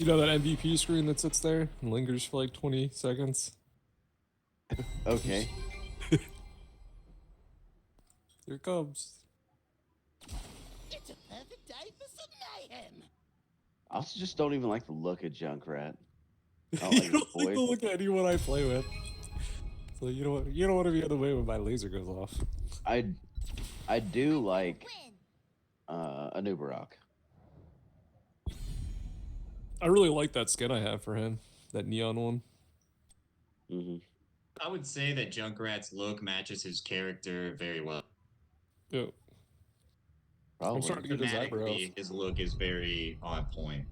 You know that MVP screen that sits there and lingers for like 20 seconds? Okay. Here it comes. It's a perfect day for some mayhem. I also just don't even like the look of Junkrat. I don't You like his don't like voice. to look at anyone I play with. So you don't want to be in the way when my laser goes off. I do like Anubarak. I really like that skin I have for him, that neon one. Mm-hmm. I would say that Junkrat's look matches his character very well. Yeah. Probably. I'm starting to get his eyebrows. Thematically, his look is very on point.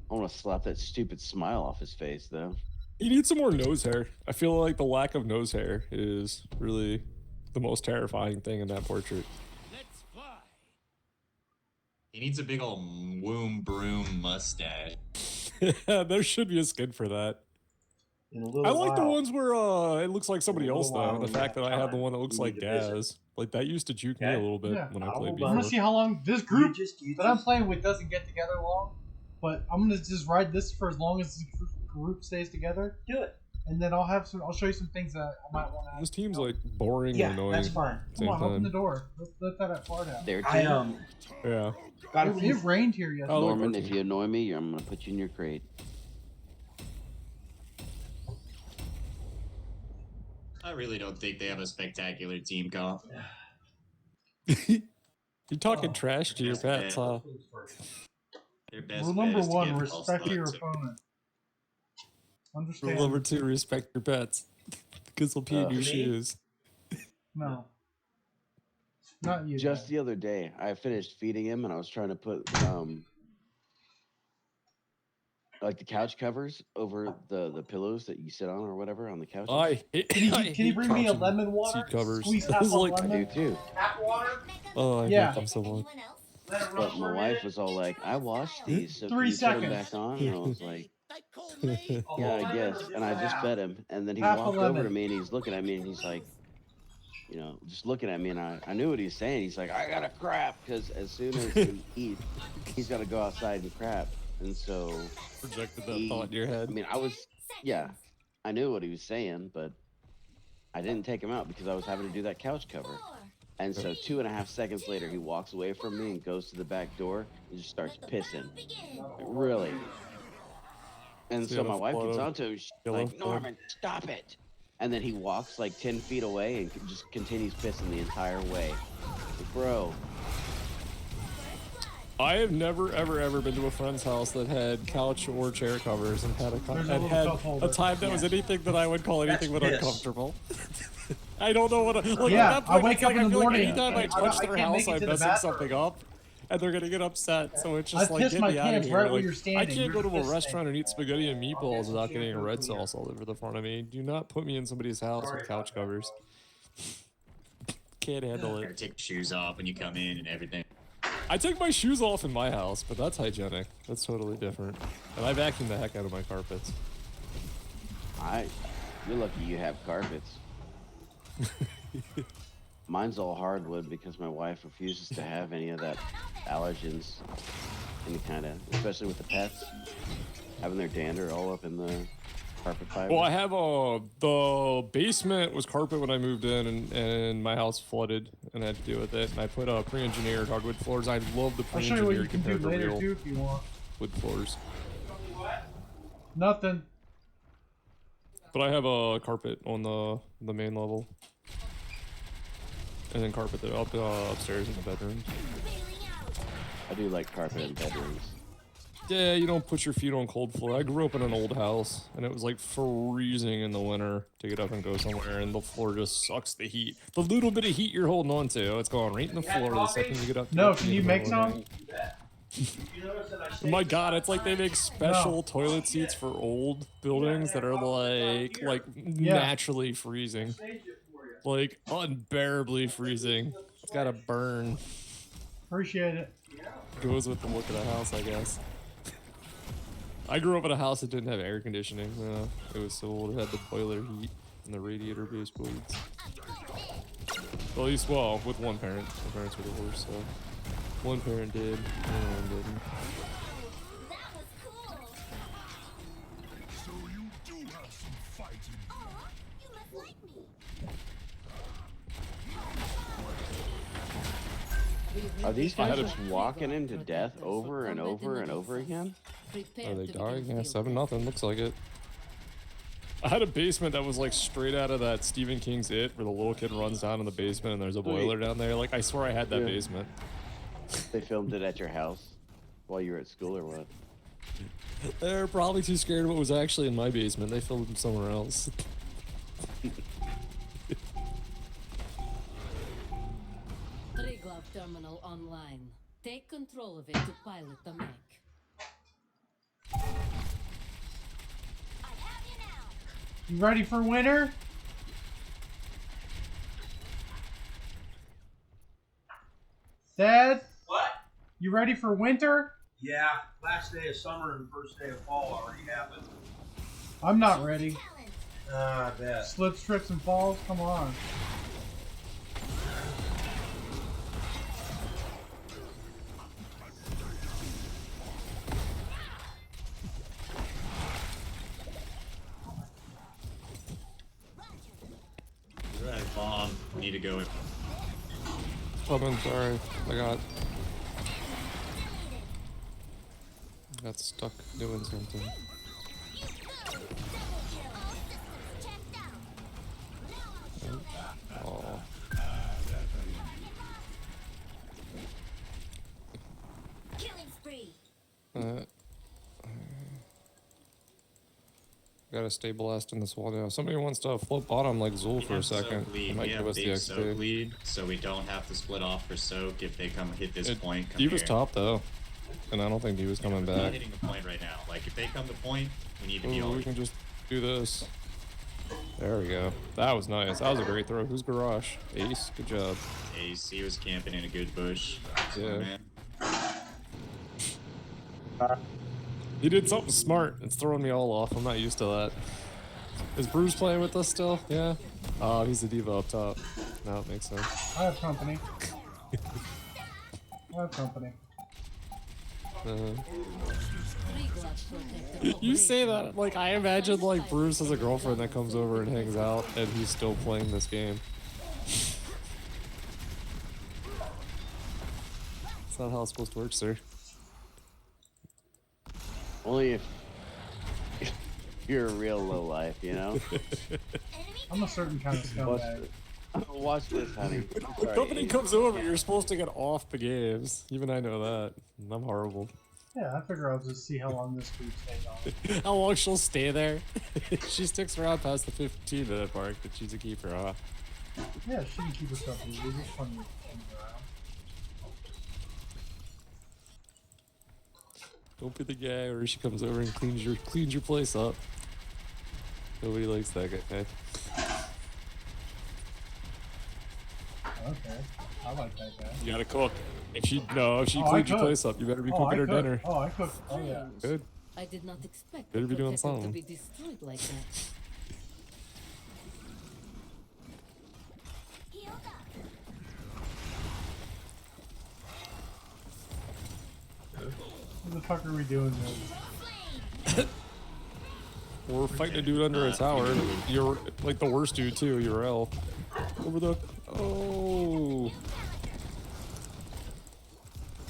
I want to slap that stupid smile off his face, though. He needs some more nose hair. I feel like the lack of nose hair is really the most terrifying thing in that portrait. Let's fly. He needs a big old womb broom mustache. There should be a skin for that. In a little I like the while. ones where it looks like somebody In a else little though. while And the when fact we that I have have the time, one that looks we like need to visit. Gaz, like that used to juke me Okay. a little bit Yeah, when I I'll played buy I'm before. gonna see how long this group You that I'm playing with doesn't get together long, but I'm gonna just ride this for as long as this group stays together, do it. and then I'll show you some things that I might want to. This team's like boring Yeah, and annoying. that's fine. at the Come same on, open the time. door. Let that fart out. There, I too. Yeah. got a It few. rained here yesterday. Oh, Norman, look, if you annoy me, I'm gonna put you in your crate. I really don't think they have a spectacular team comp. You're talking Oh, trash to your just pets, bad. huh? Their best Rule bet number is to one: give false respect your thoughts. opponent. Understand? Rule number two: respect your pets, because they'll pee in your Me? shoes. No, not you. Just guys. the other day, I finished feeding him, and I was trying to put like the couch covers over the pillows that you sit on or whatever on the couch. I hate, Can you, I can you hate bring me a couch lemon and water? seat covers. Squeeze I half was a like, I do lemon. too. Tap water. oh, I Yeah. hate them so much. Let it run But for my a wife minute. was all like, "I washed these, so 3 can you put them seconds. back on?" And I was like, They call me. "Yeah, I guess." And I just fed him, and then he Half a walked over lemon. to me and he's looking at me and he's like, just looking at me, and I knew what he was saying. He's like, "I gotta crap," because as soon as he eats, he's got to go outside and crap. And so Projected that he- thought in your head. I mean, I knew what he was saying, but I didn't take him out because I was having to do that couch cover. And so 2.5 seconds later, he walks away from me and goes to the back door and just starts pissing. Like, really? And so Yellow my wife gets flood. onto him. She's Yellow like, flood. "Norman, stop it!" And then he walks like 10 feet away and just continues pissing the entire way. Like, bro, I have never, ever been to a friend's house that had couch or chair covers and had There's a and little had cup holder. a time that was anything that I would call anything but piss. uncomfortable. I don't know what. Like Yeah, at that I point, wake it's up like in I the feel like morning, anytime I I touch their can't make house, it I'm to the messing bathroom. something up, and they're gonna get upset. So it's just I've like, pissed get my me out of pants here. right where Like, you're I standing. can't go to a You're restaurant and eat pissing. spaghetti and meatballs without getting a red sauce all over the front of me. Do not put me in somebody's house with couch covers. Can't handle Gotta it. take your shoes off when you come in and everything. I take my shoes off in my house, but that's hygienic. That's totally different. And I vacuum the heck out of my carpets. you're lucky you have carpets. Mine's all hardwood because my wife refuses to have any of that allergens, any kind of, especially with the pets, having their dander all up in the carpet fiber. Well, I have the basement was carpet when I moved in, and my house flooded, and I had to deal with it. And I put pre-engineered hardwood floors. I love the I'll show you what you pre-engineered can do compared to later real too if you want. wood floors. Nothing. But I have a carpet on the main level, and then carpet up upstairs in the bedrooms. I do like carpet in bedrooms. Yeah, you don't put your feet on cold floor. I grew up in an old house, and it was like freezing in the winter to get up and go somewhere, and the floor just sucks the heat. The little bit of heat you're holding on to, it's going right in the floor the second you get up. No, get can in you the make middle of the some? night. My God, it's like they make special toilet seats for old buildings that are like naturally freezing, like unbearably freezing. It's gotta burn. Appreciate it. Goes with the look of the house, I guess. I grew up in a house that didn't have air conditioning. It was so old. It had the boiler heat and the radiator-based boilers. Well, at least, well, with one parent. My parents were divorced, so one parent did, and one didn't. Are these I guys had a- just walking into death over and over and over again? Are they dying? Yeah, 7-0. Looks like it. I had a basement that was like straight out of that Stephen King's It, where the little kid runs down in the basement and there's a boiler down there. Like, I swear I had that Yeah. basement. They filmed it at your house while you were at school or what? They're probably too scared of what was actually in my basement. They filmed it somewhere else. Triglav terminal online. Take control of it to pilot the mech. You ready for winter? Dad, What? you ready for winter? Yeah, last day of summer and first day of fall already happened. I'm not ready. I bet. Slips, trips, and falls? Come on. Right, bomb. Need to go. I'm sorry. I got stuck doing something. Oh. Gotta stay blessed in this wall now. Somebody wants to float bottom like Zul for a second. It might give us the big soak XP. lead, so we don't have to split off for soak if they come hit this point. Come Diva's here. top though, and I don't think Diva's coming We're not back. hitting the point right now. Like if they come to point, we need to be Ooh, all. we can just do this. There we go. That was nice. That was a great throw. Who's Garage? Ace. Good job. Ace, he was camping in a good bush. Yeah. Man. He did something smart. It's throwing me all off. I'm not used to that. Is Bruce playing with us still? Yeah. Oh, he's the diva up top. No, it makes sense. I have company. I have company. You say that like I imagine like Bruce has a girlfriend that comes over and hangs out, and he's still playing this game. That's not how it's supposed to work, sir. Only if you're a real low life, you know? I'm a certain kind of Watch scumbag. this, watch this honey. When Sorry, company Ace. comes over, you're supposed to get off the games. Even I know that. I'm horrible. Yeah, I figure I'll just see how long this group stays on. How long she'll stay there? She sticks around past the 15-minute mark, but she's a keeper, huh? Yeah, she can keep herself busy. There's plenty of things around. Don't be the guy where she comes over and cleans your place up. Nobody likes that guy. Okay, I like that guy. You gotta cook. If she Oh, cleans I your cook. place up, you better be Oh, I cooking her cook. dinner. Oh, I cook. Oh, yeah. Good. I did not expect Better be the doing potato to something. be destroyed like that. What the fuck are we doing here? We're fighting a dude under a tower. You're like the worst dude too. You're L. Over the. Oh.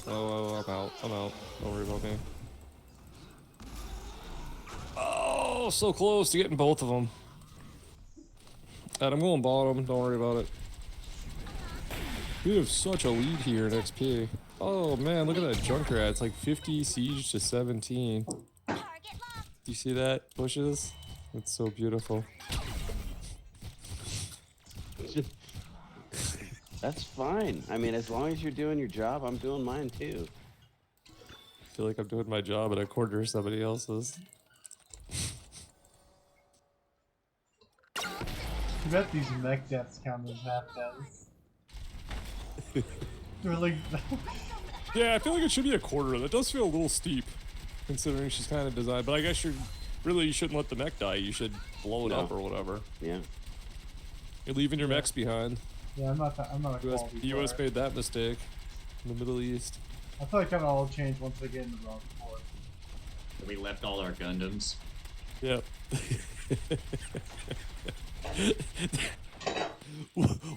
Oh, I'm out. I'm out. Don't worry about me. Oh, so close to getting both of them. And I'm going bottom. Don't worry about it. We have such a lead here in XP. Oh man, look at that Junkrat. It's like 50 siege to 17. Do you see that? Bushes? It's so beautiful. That's fine. I mean, as long as you're doing your job, I'm doing mine too. I feel like I'm doing my job at a quarter of somebody else's. You bet these mech deaths count as half deaths. They're like. Yeah, I feel like it should be a quarter. That does feel a little steep, considering she's kind of designed. But I guess you shouldn't let the mech die. You should blow it No. up or whatever. Yeah. You're leaving your mechs behind. Yeah, I'm not a quality The US player. made that mistake in the Middle East. I feel like that'll all change once they get in the wrong floor. We left all our Gundams. Yep.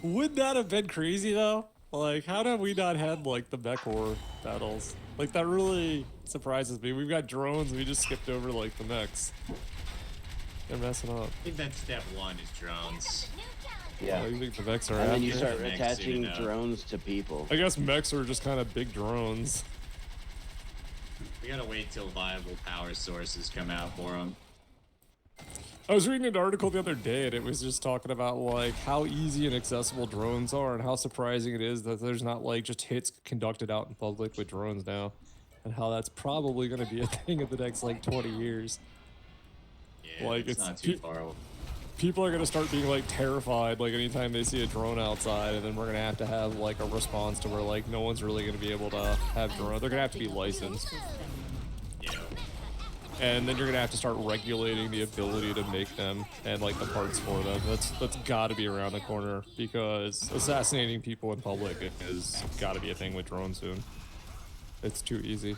Would that have been crazy though? Like, how have we not had like the mech war battles? Like, that really surprises me. We've got drones, we just skipped over like the mechs. They're messing up. I think that's step one is drones. Yeah. Oh, you think the mechs are And then you after? start Mechs attaching soon enough. drones to people. I guess mechs are just kind of big drones. We gotta wait till viable power sources come out for them. I was reading an article the other day, and it was just talking about like how easy and accessible drones are, and how surprising it is that there's not like just hits conducted out in public with drones now, and how that's probably going to be a thing in the next like 20 years. Yeah, Like, it's it's not too far. People are going to start being like terrified like anytime they see a drone outside, and then we're going to have like a response to where like no one's really going to be able to have drones. They're going to have to be licensed. Yeah. And then you're gonna have to start regulating the ability to make them and like the parts for them. That's got to be around the corner, because assassinating people in public is got to be a thing with drones soon. It's too easy.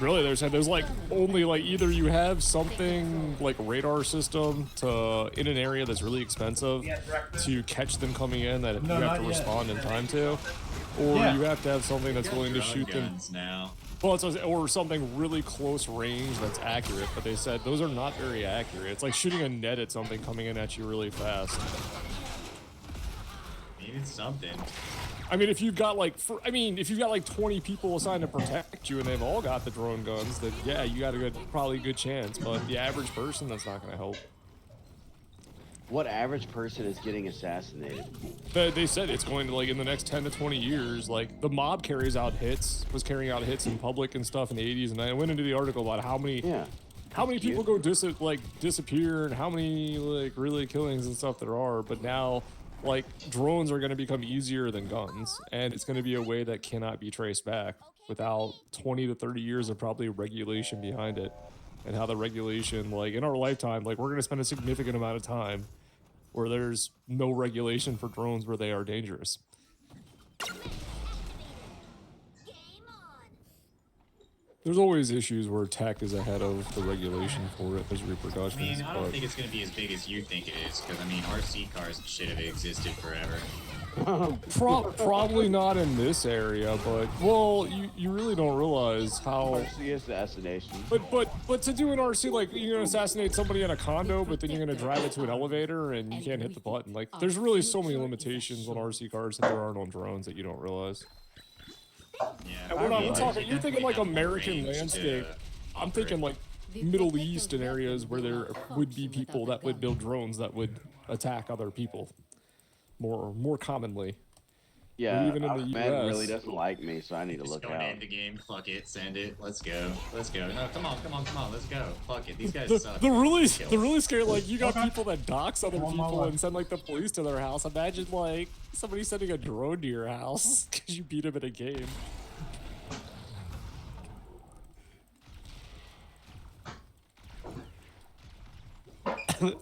Really, there's like only like either you have something like radar system to in an area that's really expensive to catch them coming in that No, you have not to yet. respond in time to, or Yeah. you have to have something that's willing to Drone shoot them. guns now. Well, or something really close range that's accurate. But they said those are not very accurate. It's like shooting a net at something coming in at you really fast. Needed something. I mean, if you've got like, if you've got like 20 people assigned to protect you and they've all got the drone guns, then yeah, you got probably a good chance. But the average person, that's not going to help. What average person is getting assassinated? They said it's going to like in the next 10 to 20 years, like the mob was carrying out hits in public and stuff in the 80s, and I went into the article about how many people go disappear and how many like really killings and stuff there are. But now, like, drones are going to become easier than guns, and it's going to be a way that cannot be traced back without 20 to 30 years of probably regulation behind it. And how the regulation, like in our lifetime, like we're going to spend a significant amount of time where there's no regulation for drones where they are dangerous. There's always issues where tech is ahead of the regulation for it. There's repercussions. I mean, I don't but- think it's gonna be as big as you think it is, because I mean, RC cars and shit have existed forever. Probably not in this area, but well, you really don't realize how. RC assassination. But to do an RC, like you're gonna assassinate somebody in a condo, but then you're gonna drive it to an elevator and you can't hit the button. Like there's really so many limitations on RC cars that there aren't on drones that you don't realize. Yeah. And we're not I mean, talking. they You're thinking like definitely have more American range to landscape. I'm operate. thinking like Middle East and areas where there would be people that would build drones that would attack other people more commonly. Yeah, even in the Ahmed US. really doesn't like me, so I need to Just look go and out. end the game. Fuck it. Send it. Let's go. Let's go. No, come on. Let's go. Fuck it. These guys suck. The really Kill scary, like you got Okay. people that dox other I'm on my people way. and send like the police to their house. Imagine like somebody sending a drone to your house because you beat him in a game.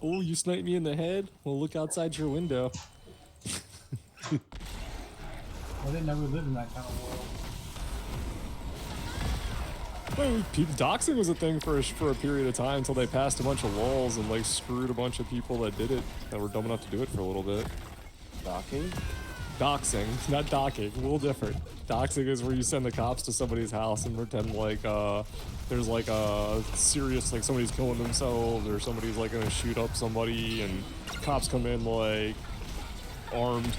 Oh, you sniped me in the head? Well, look outside your window. I didn't know we lived in that kind of world. Well, doxing was a thing for a period of time until they passed a bunch of laws and like screwed a bunch of people that did it that were dumb enough to do it for a little bit. Docking? Doxing, not docking, a little different. Doxing is where you send the cops to somebody's house and pretend like there's like a serious, like somebody's killing themselves or somebody's like gonna shoot up somebody, and cops come in like armed,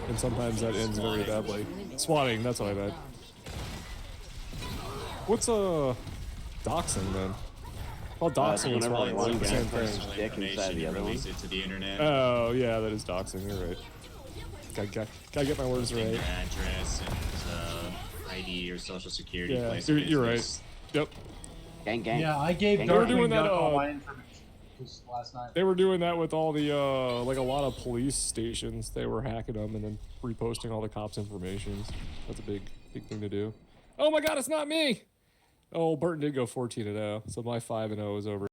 and sometimes that ends very badly. Swatting, that's what I meant. What's doxing then? Well, doxing is whenever probably one like the guy same personally- thing. Stick inside information the and other release one. it to the internet. Oh yeah, that is doxing. You're right. Gotta get my words Your right. address and ID or social security. Yeah, place you're, of you're right. business. Yep. Gang, gang. Yeah, I gave They were Darkwing doing that, Duck all my information just last night. They were doing that with all the like a lot of police stations. They were hacking them and then reposting all the cops' information. That's a big thing to do. Oh my God, it's not me. Oh, Burton did go 14-0, so my 5-0 is over.